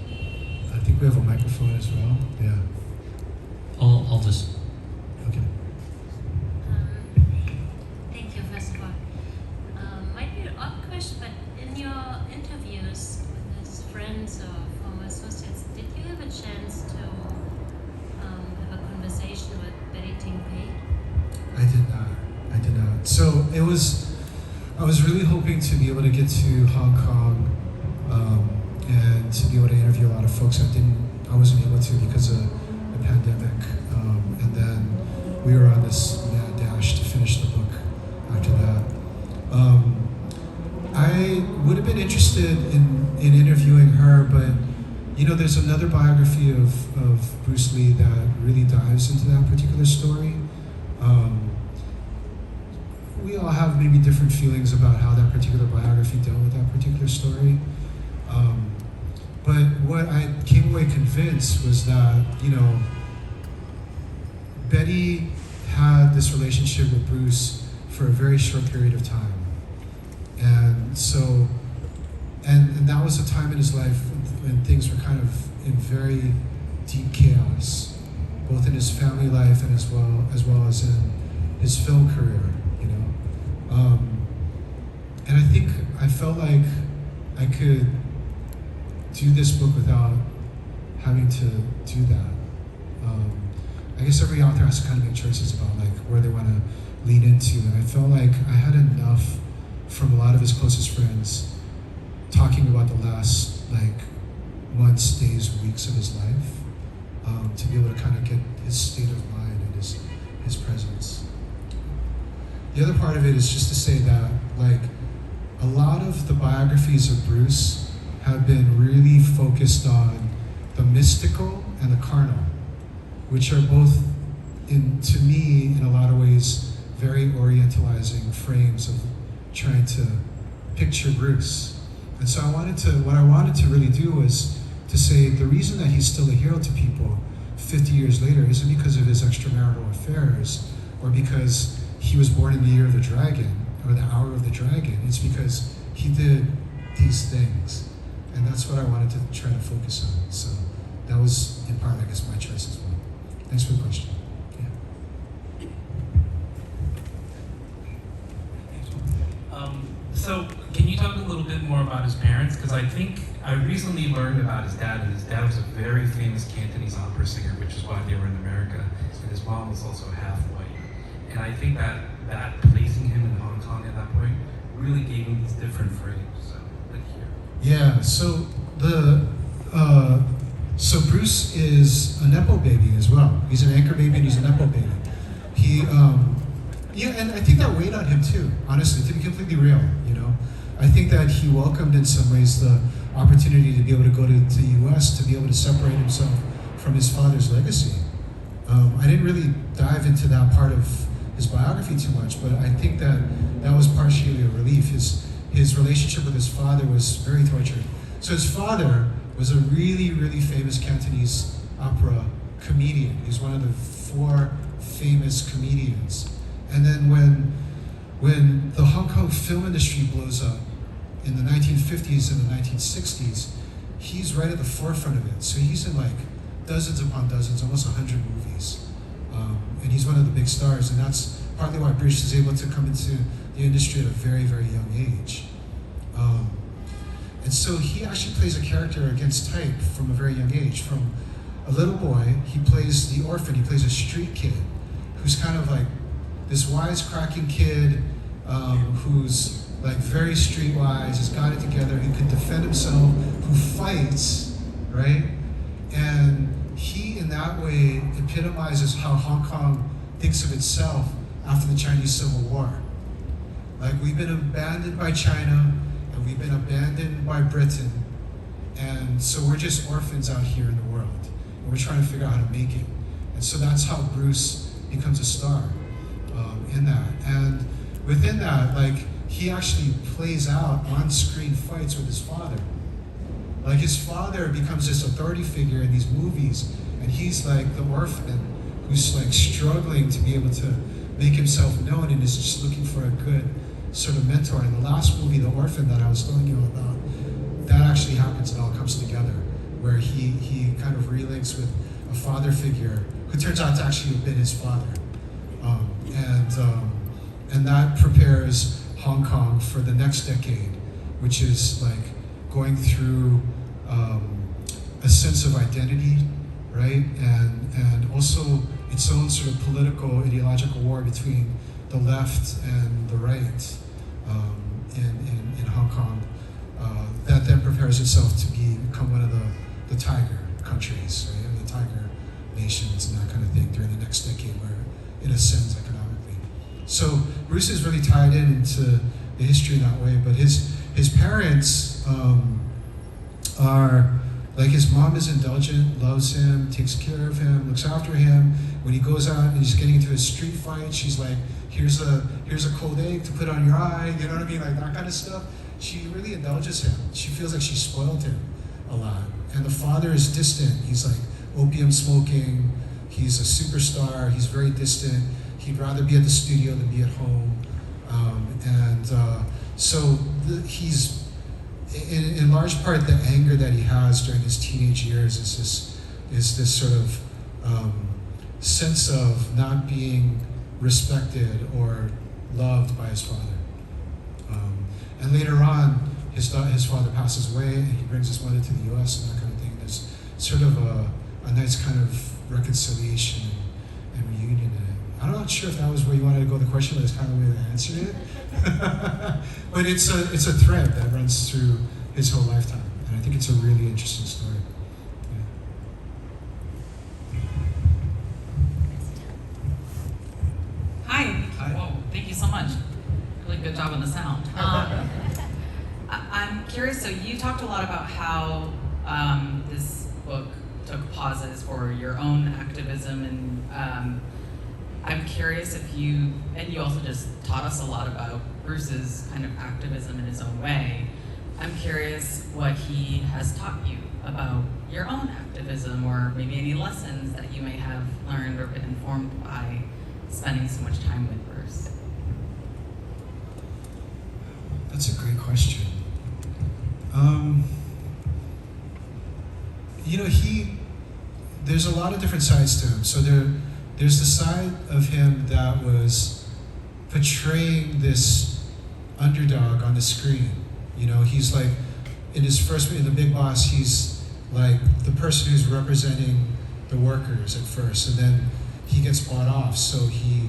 I think we have a microphone as well. Yeah. I'll just. Okay. Thank you, first of all. Might be an odd question, but in your interviews with his friends or former associates, did you have a chance to have a conversation with Betty Ting Pei? I did not. So I was really hoping to be able to get to Hong Kong and to be able to interview a lot of folks. I wasn't able to because of the pandemic. And then we were on this mad dash to finish the book after that. I would have been interested in interviewing her, but there's another biography of Bruce Lee that really dives into that particular story. We all have maybe different feelings about how that particular biography dealt with that particular story. But what I came away convinced was that, Betty had this relationship with Bruce for a very short period of time. And so and that was a time in his life when things were kind of in very deep chaos, both in his family life and as well as in his film career, you know. And I felt like I could do this book without having to do that. I guess every author has to kind of make choices about like where they want to lean into, and I felt like I had enough from a lot of his closest friends talking about the last like months, days, weeks of his life, to be able to kind of get his state of mind and his presence. The other part of it is just to say that like a lot of the biographies of Bruce have been really focused on the mystical and the carnal, which are both, to me, in a lot of ways, very orientalizing frames of trying to picture Bruce. And so what I wanted to really do was to say the reason that he's still a hero to people 50 years later isn't because of his extramarital affairs or because he was born in the year of the dragon or the hour of the dragon. It's because he did these things. And that's what I wanted to try to focus on. So that was, in part, I guess, my choice as well. Thanks for the question. Yeah. So can you talk a little bit more about his parents? Because I think I recently learned about his dad, and his dad was a very famous Cantonese opera singer, which is why they were in America. And his mom was also half white. And I think that placing him in Hong Kong at that point really gave him these different frames. So, like here. Yeah. So Bruce is a Nepo baby as well. He's an anchor baby and he's a Nepo baby. And I think that weighed on him too, honestly, to be completely real, you know. I think that he welcomed in some ways the opportunity to be able to go to the US, to be able to separate himself from his father's legacy. I didn't really dive into that part of his biography too much, but I think that was partially a relief. His relationship with his father was very tortured. So his father was a really, really famous Cantonese opera comedian. He's one of the 4 famous comedians. And then when the Hong Kong film industry blows up in the 1950s and the 1960s, he's right at the forefront of it. So he's in like dozens upon dozens, almost 100 movies. And he's one of the big stars, and that's partly why Bruce is able to come into the industry at a very, very young age. And so he actually plays a character against type from a very young age. From a little boy, he plays the orphan, he plays a street kid who's kind of like this wisecracking kid who's like very streetwise, has got it together, who can defend himself, who fights, right? And he, in that way, epitomizes how Hong Kong thinks of itself after the Chinese Civil War. Like, we've been abandoned by China, and we've been abandoned by Britain, and so we're just orphans out here in the world, and we're trying to figure out how to make it. And so that's how Bruce becomes a star in that. And within that, like, he actually plays out on-screen fights with his father. Like, his father becomes this authority figure in these movies, and he's like the orphan who's like struggling to be able to make himself known and is just looking for a good sort of mentor. And the last movie, The Orphan, that I was telling you about, that actually happens and all comes together, where he kind of relinks with a father figure who turns out to actually have been his father. And that prepares Hong Kong for the next decade, which is like going through a sense of identity, right? And also its own sort of political, ideological war between the left and the right in Hong Kong, that then prepares itself to become one of the tiger countries, right? Or the tiger nations and that kind of thing during the next decade where it ascends economically. So Bruce is really tied into the history in that way, but his parents are, like, his mom is indulgent, loves him, takes care of him, looks after him. When he goes out and he's getting into a street fight, she's like, here's a cold egg to put on your eye, you know what I mean, like that kind of stuff. She really indulges him. She feels like she spoiled him a lot. And the father is distant. He's like opium smoking. He's a superstar. He's very distant. He'd rather be at the studio than be at home. So in large part, the anger that he has during his teenage years is this sort of sense of not being respected or loved by his father. And later on, his father passes away, and he brings his mother to the U.S. and that kind of thing. There's sort of a nice kind of reconciliation and reunion in it. I'm not sure if that was where you wanted to go with the question, but that's kind of the way I answered it. But it's a thread that runs through his whole lifetime, and I think it's a really interesting story. Hi. Hi. Whoa, thank you so much. Really good job on the sound. I'm curious, so you talked a lot about how this book took pauses for your own activism, and I'm curious if you also just taught us a lot about Bruce's kind of activism in his own way. I'm curious what he has taught you about your own activism, or maybe any lessons that you may have learned or been informed by spending so much time with Bruce. That's a great question. There's a lot of different sides to him. So there's the side of him that was portraying this underdog on the screen. He's like, in The Big Boss, he's like the person who's representing the workers at first, and then he gets bought off, so he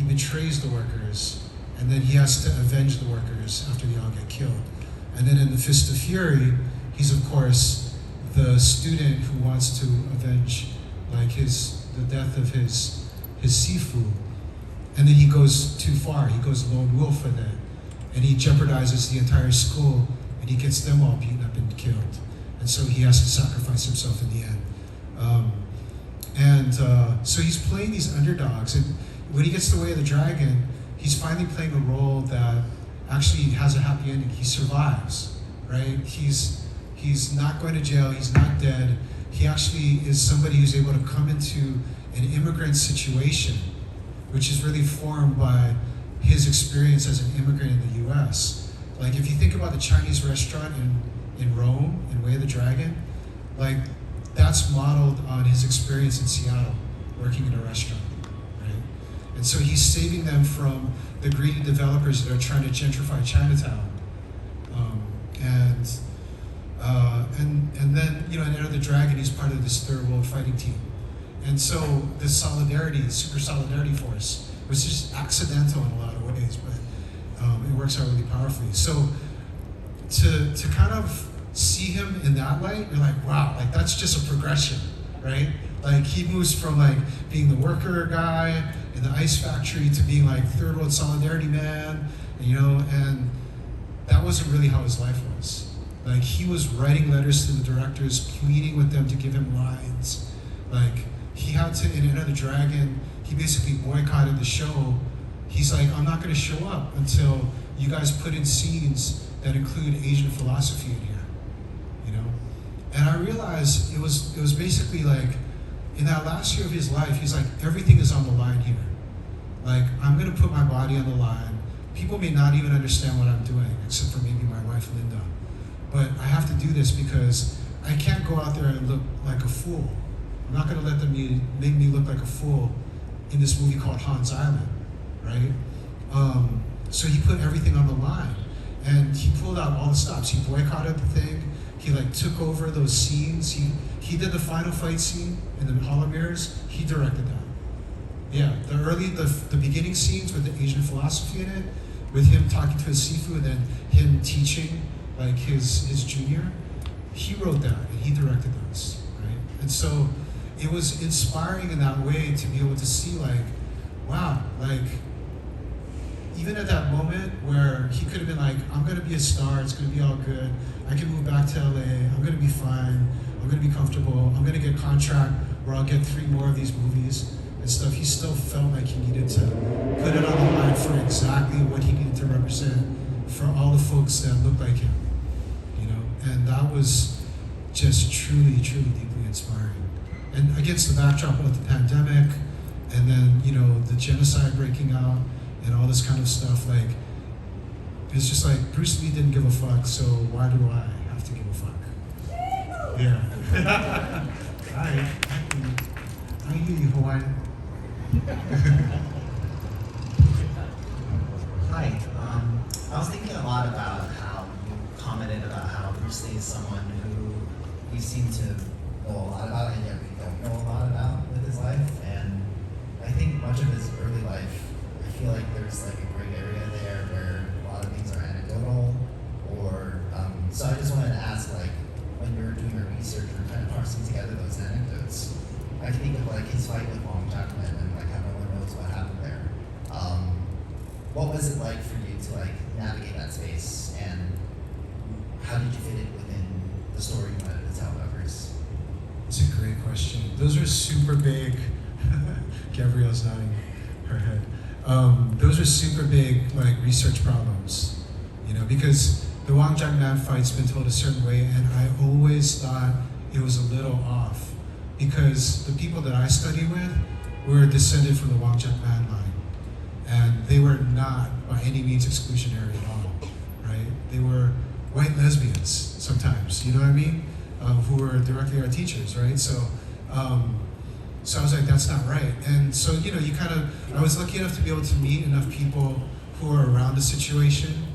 betrays the workers, and then he has to avenge the workers after they all get killed. And then in The Fist of Fury, he's of course the student who wants to avenge the death of his Sifu. And then he goes too far. He goes lone wolf with it, and he jeopardizes the entire school, and he gets them all beaten up and killed. And so he has to sacrifice himself in the end. So he's playing these underdogs, and when he gets the Way of the Dragon, he's finally playing a role that actually has a happy ending. He survives, right? He's not going to jail, he's not dead. He actually is somebody who's able to come into an immigrant situation, which is really formed by his experience as an immigrant in the US. Like, if you think about the Chinese restaurant in Rome, in Way of the Dragon, like, that's modeled on his experience in Seattle, working in a restaurant, right? And so he's saving them from the greedy developers that are trying to gentrify Chinatown. And then, in Enter the Dragon, he's part of this third world fighting team. And so this solidarity, super solidarity force, was just accidental in a lot of ways, but it works out really powerfully. So to kind of see him in that light, you're like, wow, like that's just a progression, right? Like, he moves from like being the worker guy in the ice factory to being like third world solidarity man, and that wasn't really how his life was. Like, he was writing letters to the directors, pleading with them to give him lines. Like, he had to, in Enter the Dragon, he basically boycotted the show. He's like, I'm not gonna show up until you guys put in scenes that include Asian philosophy in here, And I realized it was basically like, in that last year of his life, he's like, everything is on the line here. Like, I'm gonna put my body on the line. People may not even understand what I'm doing, except for maybe my wife, Linda. But I have to do this because I can't go out there and look like a fool. I'm not gonna let them make me look like a fool in this movie called Hans Island, right? So he put everything on the line, and he pulled out all the stops. He boycotted the thing. He took over those scenes. He did the final fight scene in the Hall of Mirrors. He directed that. Yeah, the beginning scenes with the Asian philosophy in it, with him talking to his Sifu and then him teaching like his junior, he wrote that and he directed those, right? And so it was inspiring in that way to be able to see like, wow, like even at that moment where he could have been like, I'm gonna be a star, it's gonna be all good, I can move back to LA, I'm gonna be fine, I'm gonna be comfortable, I'm gonna get a contract where I'll get 3 more of these movies and stuff. He still felt like he needed to put it on the line for exactly what he needed to represent for all the folks that looked like him, and that was just truly, truly deeply inspiring. And against the backdrop of the pandemic, and then, the genocide breaking out, and all this kind of stuff, like, It's just like Bruce Lee didn't give a fuck, so why do I have to give a fuck? Yeah. I hear you, Hawaiian. Hi. I was thinking a lot about how you commented about how Bruce Lee is someone who you seem to know a lot about and yet we don't know a lot about with his life. And I think much of his early life, I feel like there's like a gray area there where a lot of things are anecdotal or, so I just wanted to ask, like, when you were doing your research or kind of parsing together those anecdotes, I think of like his fight with Wong Jackman and like how no one knows what happened there. What was it like for you to like navigate that space, and how did you fit it within the story you wanted to tell about Bruce? It's a great question. Those are super big. Gabrielle's nodding her head. Those are super big like research problems, you know, because the Wang Jiangnan fight's been told a certain way, and I always thought it was a little off because the people that I study with were descended from the Wang Jiangnan line. And they were not by any means exclusionary at all, right? They were white lesbians sometimes, you know what I mean? Who were directly our teachers, right? So I was like, that's not right. And so, you know, I was lucky enough to be able to meet enough people who are around the situation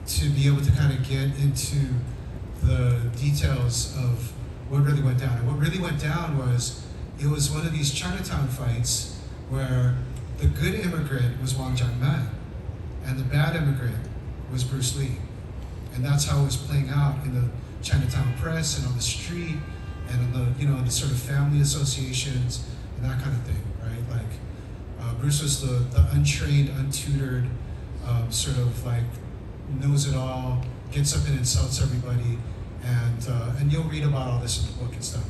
to be able to kind of get into the details of what really went down. And what really went down was, it was one of these Chinatown fights where the good immigrant was Wang Jiangnan, and the bad immigrant was Bruce Lee. And that's how it was playing out in the Chinatown press and on the street and in the, you know, the sort of family associations and that kind of thing, right? Like, Bruce was the untrained, untutored, sort of like knows it all, gets up and insults everybody, and you'll read about all this in the book and stuff.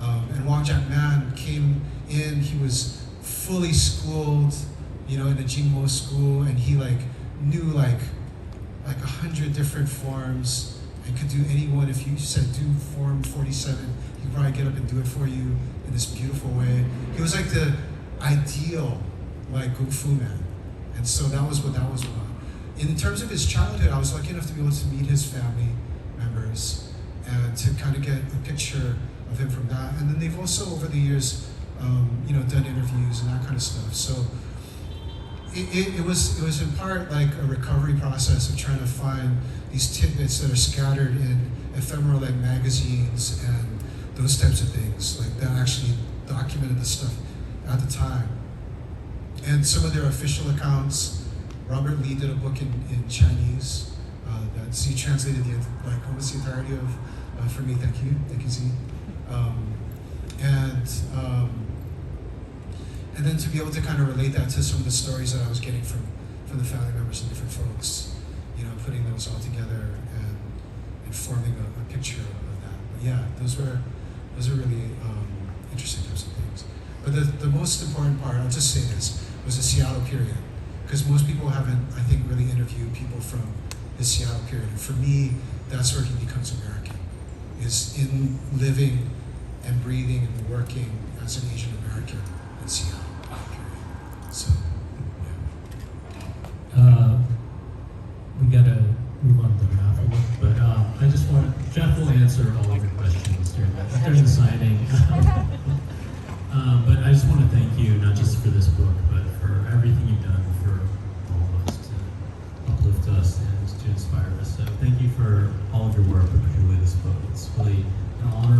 And Wang Jiangnan came in, he was fully schooled, you know, in a Jingmo school, and he like knew like 100 different forms and could do any one. If you said do form 47, he could probably get up and do it for you in this beautiful way. He was like the ideal like Kung Fu man, and so that was what that was about. In terms of his childhood, I was lucky enough to be able to meet his family members and to kind of get a picture of him from that. And then they've also over the years, you know, done interviews and that kind of stuff. So it was in part like a recovery process of trying to find these tidbits that are scattered in ephemeral like magazines and those types of things, like that actually documented the stuff at the time. And some of their official accounts, Robert Lee did a book in Chinese that Z translated almost the entirety of for me. Thank you Z. And then to be able to kind of relate that to some of the stories that I was getting from the family members and different folks, you know, putting those all together and forming a picture of that. But yeah, those are really interesting types of things. But the most important part, I'll just say this, was the Seattle period. Because most people haven't, I think, really interviewed people from the Seattle period. And for me, that's where he becomes American, is in living and breathing and working as an Asian American in Seattle. So, yeah. We gotta move on to the math a little, but I just want Jeff will answer all of your questions during the signing. But I just want to thank you, not just for this book, but for everything you've done for all of us to uplift us and to inspire us. So thank you for all of your work, but particularly this book. It's really an honor